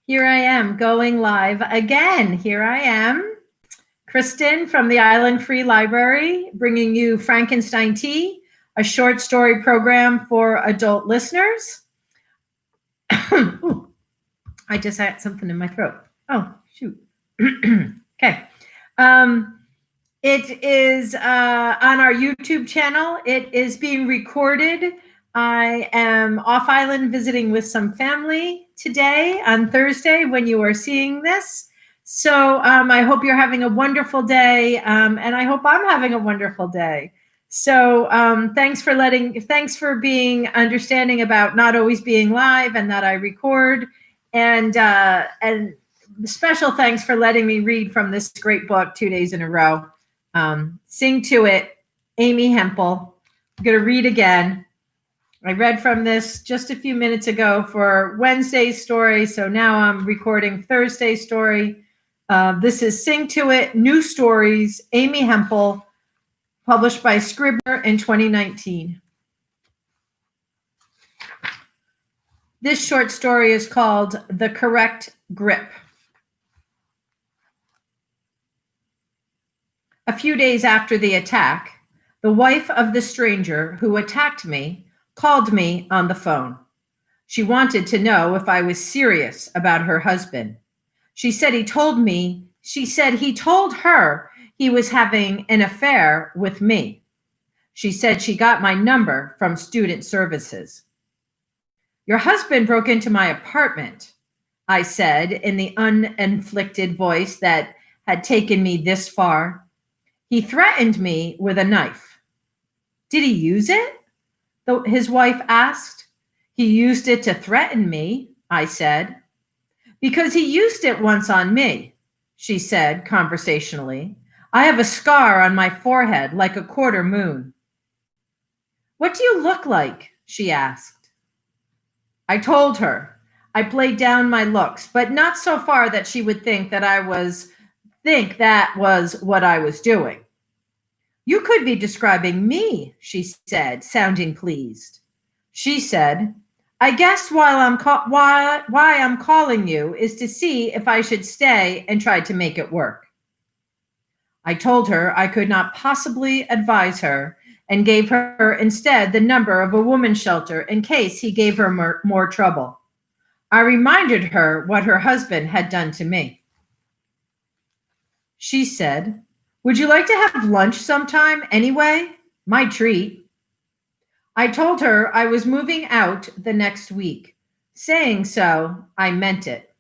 Here I am going live again. Here I am, Kristen from the Island Free Library, bringing you Frankenstein Tea, a short story program for adult listeners. Ooh, I just had something in my throat. Oh, shoot. Okay. It is on our YouTube channel. It is being recorded. I am off island visiting with some family today on Thursday when you are seeing this. So I hope you're having a wonderful day, and I hope I'm having a wonderful day. So thanks for being understanding about not always being live and that I record, and special thanks for letting me read from this great book 2 days in a row. Sing to It, Amy Hempel. I'm going to read again. I read from this just a few minutes ago for Wednesday's story, so now I'm recording Thursday's story. This is Sing to It, New Stories, Amy Hempel, published by Scribner in 2019. This short story is called The Correct Grip. A few days after the attack, the wife of the stranger who attacked me called me on the phone. She wanted to know if I was serious about her husband. She said he told her he was having an affair with me. She said she got my number from student services. Your husband broke into my apartment, I said in the uninflected voice that had taken me this far. He threatened me with a knife. Did he use it? His wife asked. He used it to threaten me, I said. Because he used it once on me, she said conversationally. I have a scar on my forehead like a quarter moon. What do you look like? She asked. I told her. I played down my looks, but not so far that she would think that was what I was doing. You could be describing me, she said, sounding pleased. She said, I guess why I'm calling you is to see if I should stay and try to make it work. I told her I could not possibly advise her and gave her instead the number of a woman's shelter in case he gave her more trouble. I reminded her what her husband had done to me. She said, would you like to have lunch sometime anyway? My treat. I told her I was moving out the next week. Saying so, I meant it.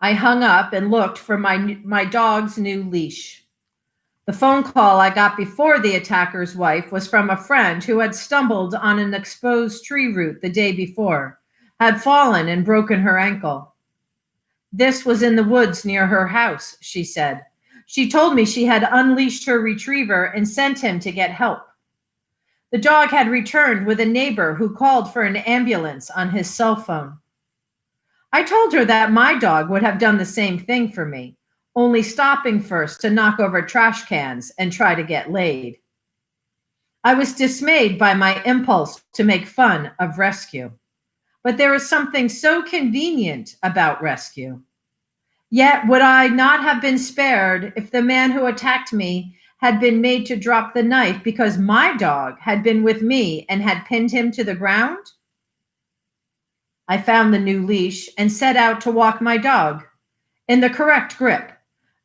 I hung up and looked for my dog's new leash. The phone call I got before the attacker's wife was from a friend who had stumbled on an exposed tree root the day before, had fallen and broken her ankle. This was in the woods near her house, she said. She told me she had unleashed her retriever and sent him to get help. The dog had returned with a neighbor who called for an ambulance on his cell phone. I told her that my dog would have done the same thing for me, only stopping first to knock over trash cans and try to get laid. I was dismayed by my impulse to make fun of rescue, but there is something so convenient about rescue. Yet would I not have been spared if the man who attacked me had been made to drop the knife because my dog had been with me and had pinned him to the ground? I found the new leash and set out to walk my dog in the correct grip.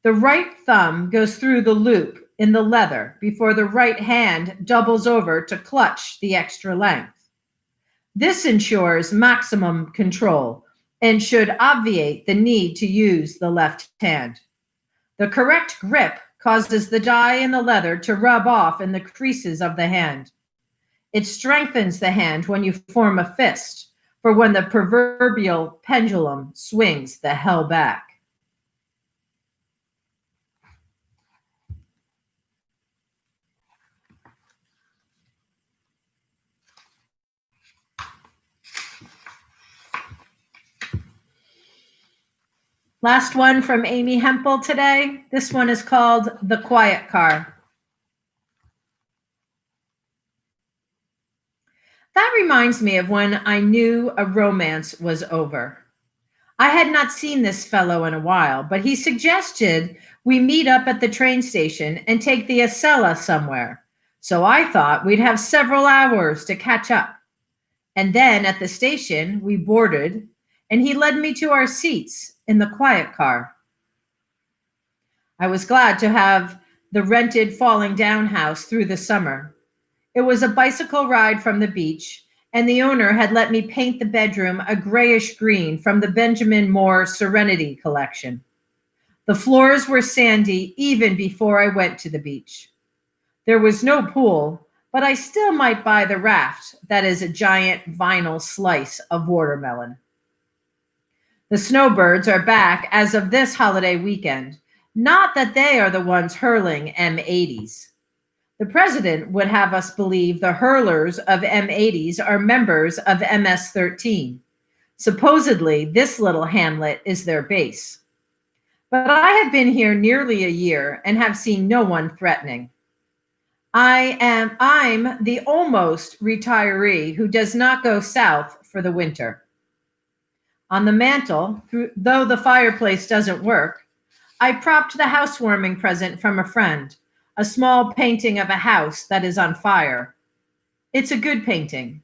The right thumb goes through the loop in the leather before the right hand doubles over to clutch the extra length. This ensures maximum control and should obviate the need to use the left hand. The correct grip causes the dye in the leather to rub off in the creases of the hand. It strengthens the hand when you form a fist, for when the proverbial pendulum swings the hell back. Last one from Amy Hempel today. This one is called The Quiet Car. That reminds me of when I knew a romance was over. I had not seen this fellow in a while, but he suggested we meet up at the train station and take the Acela somewhere. So I thought we'd have several hours to catch up. And then at the station, we boarded, and he led me to our seats in the quiet car. I was glad to have the rented falling down house through the summer. It was a bicycle ride from the beach, and the owner had let me paint the bedroom a grayish green from the Benjamin Moore Serenity collection. The floors were sandy even before I went to the beach. There was no pool, but I still might buy the raft that is a giant vinyl slice of watermelon. The snowbirds are back as of this holiday weekend. Not that they are the ones hurling M80s. The president would have us believe the hurlers of M80s are members of MS-13. Supposedly, this little hamlet is their base. But I have been here nearly a year and have seen no one threatening. I'm the almost retiree who does not go south for the winter. On the mantle, though the fireplace doesn't work, I propped the housewarming present from a friend, a small painting of a house that is on fire. It's a good painting.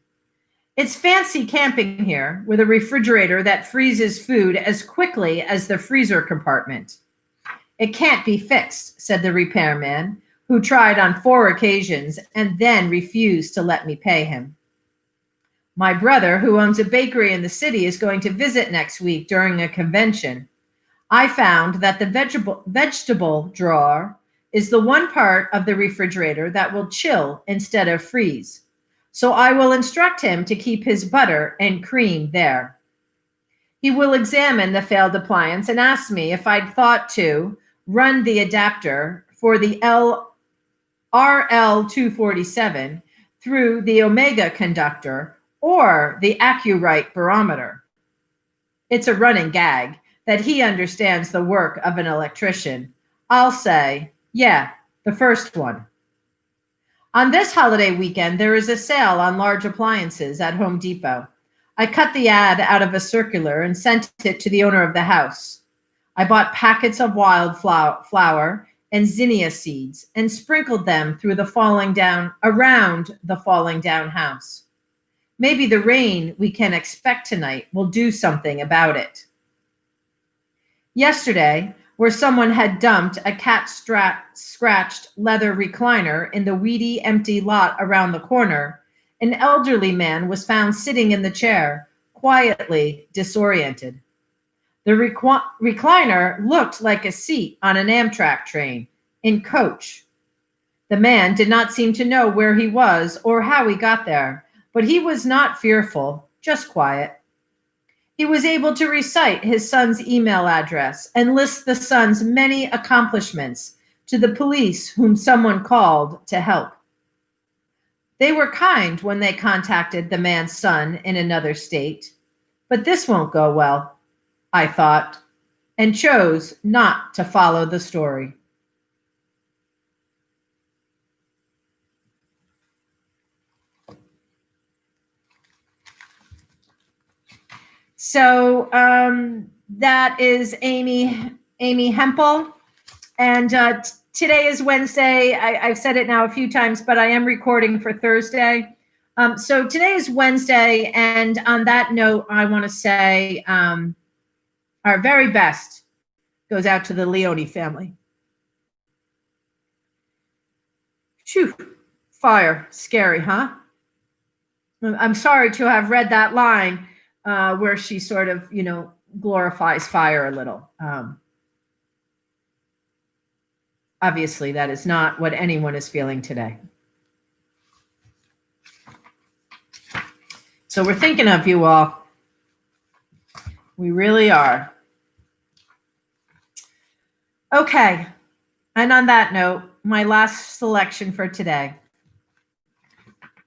It's fancy camping here with a refrigerator that freezes food as quickly as the freezer compartment. It can't be fixed, said the repairman, who tried on 4 occasions and then refused to let me pay him. My brother, who owns a bakery in the city, is going to visit next week during a convention. I found that the vegetable drawer is the one part of the refrigerator that will chill instead of freeze. So I will instruct him to keep his butter and cream there. He will examine the failed appliance and ask me if I'd thought to run the adapter for the RL247 through the Omega conductor or the Accurite barometer. It's a running gag that he understands the work of an electrician. I'll say, yeah, the first one. On this holiday weekend, there is a sale on large appliances at Home Depot. I cut the ad out of a circular and sent it to the owner of the house. I bought packets of wildflower and zinnia seeds and sprinkled them around the falling down house. Maybe the rain we can expect tonight will do something about it. Yesterday, where someone had dumped a cat-scratched leather recliner in the weedy, empty lot around the corner, an elderly man was found sitting in the chair, quietly disoriented. The recliner looked like a seat on an Amtrak train, in coach. The man did not seem to know where he was or how he got there, but he was not fearful, just quiet. He was able to recite his son's email address and list the son's many accomplishments to the police whom someone called to help. They were kind when they contacted the man's son in another state, but this won't go well, I thought, and chose not to follow the story. So that is Amy Hempel, and today is Wednesday. I've said it now a few times, but I am recording for Thursday. So today is Wednesday, and on that note, I want to say our very best goes out to the Leone family. Phew, fire, scary, huh? I'm sorry to have read that line where she sort of, glorifies fire a little. Obviously, that is not what anyone is feeling today. So we're thinking of you all. We really are. Okay. And on that note, my last selection for today.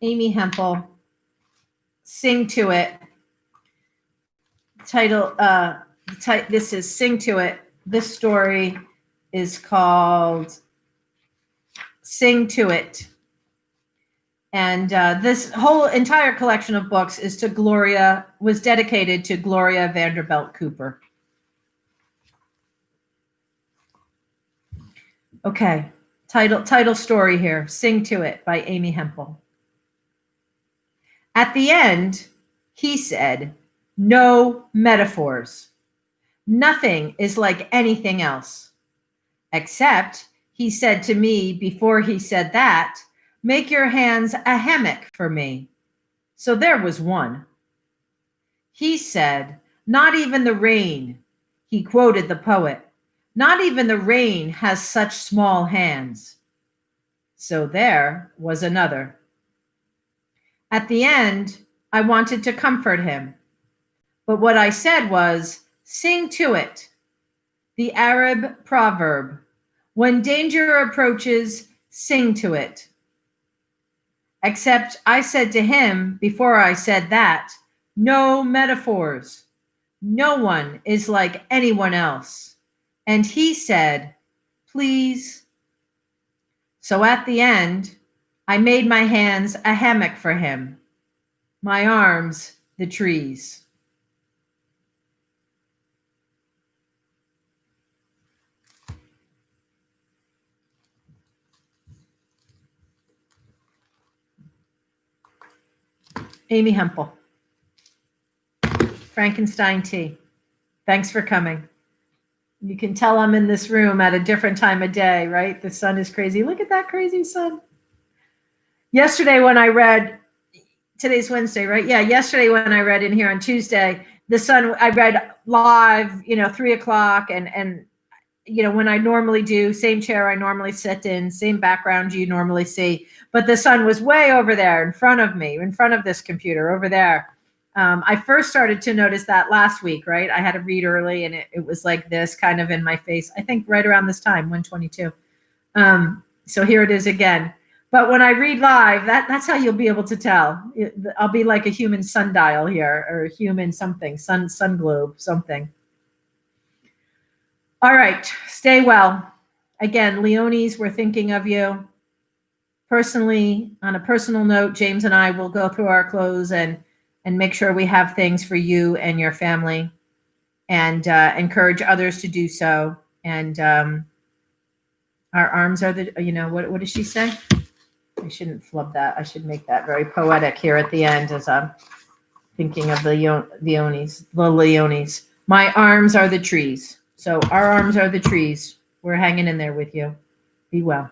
Amy Hempel, Sing to It. This is Sing to It. This story is called Sing to It. And this whole entire collection of books was dedicated to Gloria Vanderbilt Cooper. Okay, title story here, Sing to It by Amy Hempel. At the end, he said, no metaphors. Nothing is like anything else. Except, he said to me before he said that, make your hands a hammock for me. So there was one. He said, not even the rain. He quoted the poet. Not even the rain has such small hands. So there was another. At the end, I wanted to comfort him. But what I said was, sing to it. The Arab proverb, when danger approaches, sing to it. Except I said to him before I said that, no metaphors. No one is like anyone else. And he said, please. So at the end, I made my hands a hammock for him, my arms the trees. Amy Hempel. Frankenstein Tea. Thanks for coming. You can tell I'm in this room at a different time of day, right? The sun is crazy. Look at that crazy sun. Yesterday when I read, today's Wednesday, right? Yeah, yesterday when I read in here on Tuesday, the sun, I read live, 3:00 and when I normally do, same chair I normally sit in, same background you normally see, but the sun was way over there in front of me, in front of this computer over there. I first started to notice that last week, right? I had to read early and it was like this kind of in my face, I think right around this time, 1:22. So here it is again. But when I read live, that's how you'll be able to tell. I'll be like a human sundial here, or a human something, sun globe, something. All right, stay well. Again, Leones, we're thinking of you. Personally, on a personal note, James and I will go through our clothes and make sure we have things for you and your family, and encourage others to do so. And our arms are the, what does she say? I shouldn't flub that. I should make that very poetic here at the end as I'm thinking of the Leones. My arms are the trees. So our arms are the trees. We're hanging in there with you. Be well.